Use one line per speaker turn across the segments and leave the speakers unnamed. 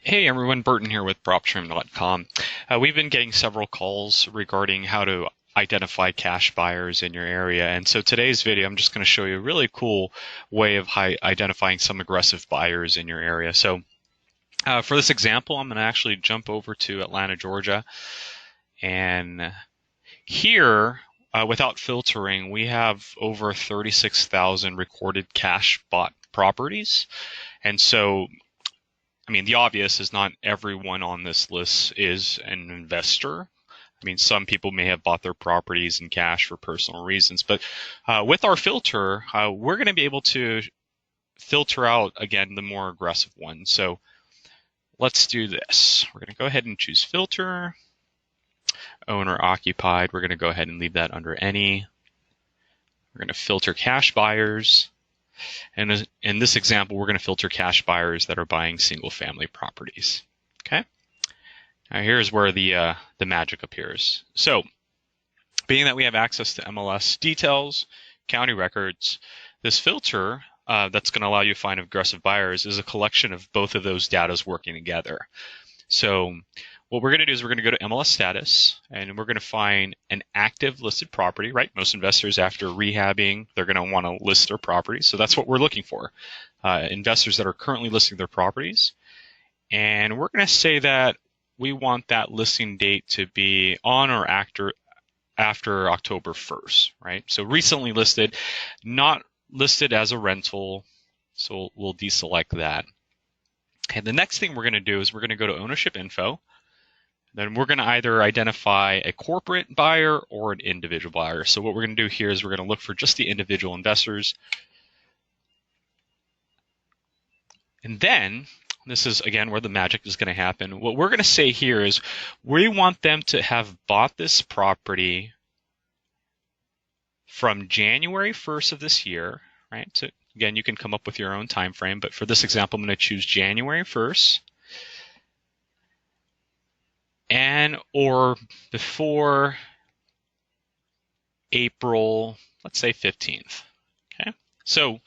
Hey everyone, Burton here with PropTrim.com. We've been getting several calls regarding how to identify cash buyers in your area. And so today's video, I'm just going to show you a really cool way of identifying some aggressive buyers in your area. So for this example, I'm going to actually jump over to Atlanta, Georgia. And here, without filtering, we have over 36,000 recorded cash bought properties. And so the obvious is not everyone on this list is an investor. Some people may have bought their properties in cash for personal reasons, but with our filter, we're going to be able to filter out, again, the more aggressive ones. So let's do this. We're going to go ahead and choose filter, owner occupied. We're going to go ahead and leave that under any. We're going to filter cash buyers. And in this example, we're going to filter cash buyers that are buying single-family properties. Okay. Now here's where the magic appears. So, being that we have access to MLS details, county records, this filter that's going to allow you to find aggressive buyers is a collection of both of those datas working together. So, what we're going to do is we're going to go to MLS status, and we're going to find an active listed property, right? Most investors, after rehabbing, they're going to want to list their properties. So that's what we're looking for, investors that are currently listing their properties. And we're going to say that we want that listing date to be on or after October 1st, right? So recently listed, not listed as a rental. So we'll deselect that. Okay, the next thing we're going to do is we're going to go to ownership info. Then we're going to either identify a corporate buyer or an individual buyer. So what we're going to do here is we're going to look for just the individual investors. And then, this is again where the magic is going to happen. What we're going to say here is we want them to have bought this property from January 1st of this year, right? So again, you can come up with your own time frame, but for this example, I'm going to choose January 1st. And or before April, let's say 15th. Okay. So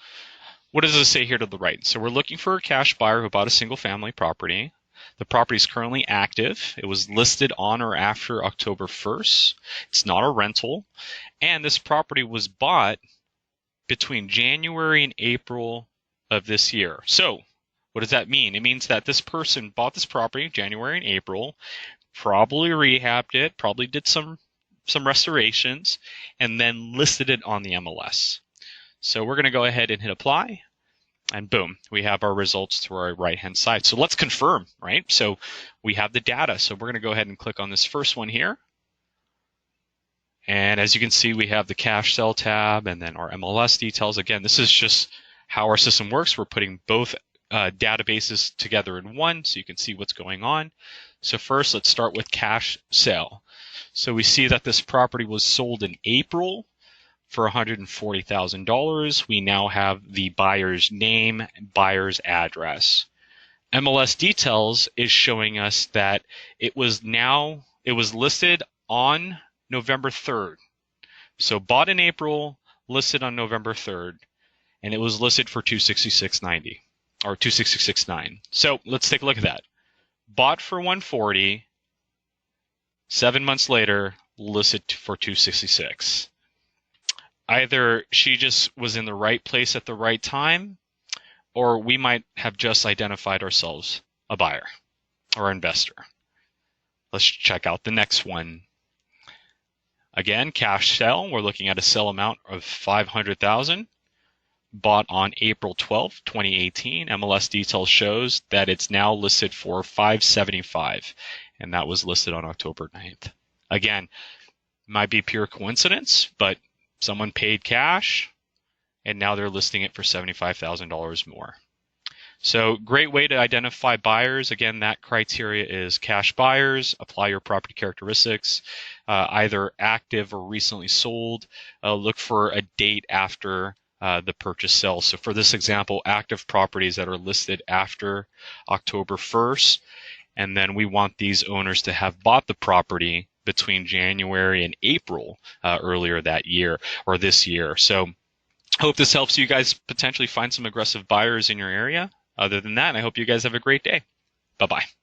what does this say here to the right? So we're looking for a cash buyer who bought a single family property. The property is currently active. It was listed on or after October 1st. It's not a rental. And this property was bought between January and April of this year. So what does that mean? It means that this person bought this property January and April, probably rehabbed it, probably did some restorations, and then listed it on the MLS. So we're going to go ahead and hit apply, and boom, we have our results to our right-hand side. So let's confirm, right? So we have the data. So we're going to go ahead and click on this first one here. And as you can see, we have the cash sale tab and then our MLS details. Again, this is just how our system works. We're putting both databases together in one so you can see what's going on. So first, let's start with cash sale. So we see that this property was sold in April for $140,000. We now have the buyer's name, buyer's address. MLS details is showing us that it was listed on November 3rd. So bought in April, listed on November 3rd, and it was listed for $266.90 or $266.9. So let's take a look at that. Bought for $140, 7 months later, listed for $266. Either she just was in the right place at the right time, or we might have just identified ourselves a buyer or investor. Let's check out the next one. Again, cash sale. We're looking at a sell amount of $500,000. Bought on April 12th, 2018. MLS details shows that it's now listed for $575, and that was listed on October 9th. Again, might be pure coincidence, but someone paid cash, and now they're listing it for $75,000 more. So great way to identify buyers. Again, that criteria is cash buyers. Apply your property characteristics, either active or recently sold. Look for a date after the purchase sale. So for this example, active properties that are listed after October 1st, and then we want these owners to have bought the property between January and April earlier that year or this year. So hope this helps you guys potentially find some aggressive buyers in your area. Other than that, I hope you guys have a great day. Bye-bye.